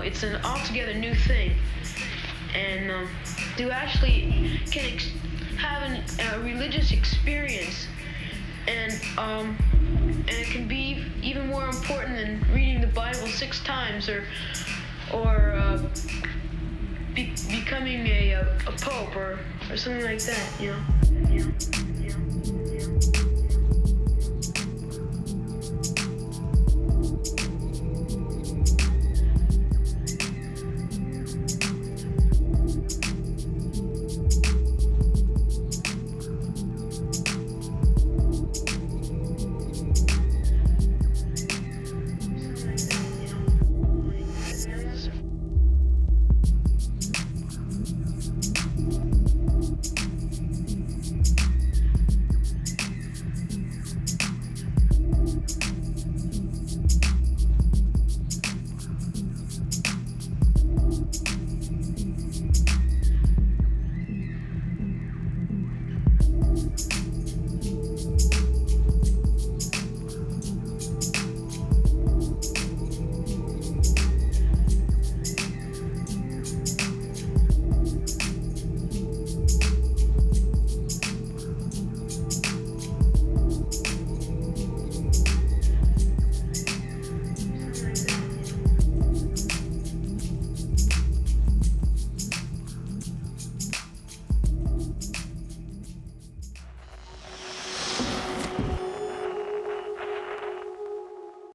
it's an altogether new thing, and you actually can have a religious experience, and it can be even more important than reading the Bible 6 times or becoming a pope or something like that, you know. Something like that, you know.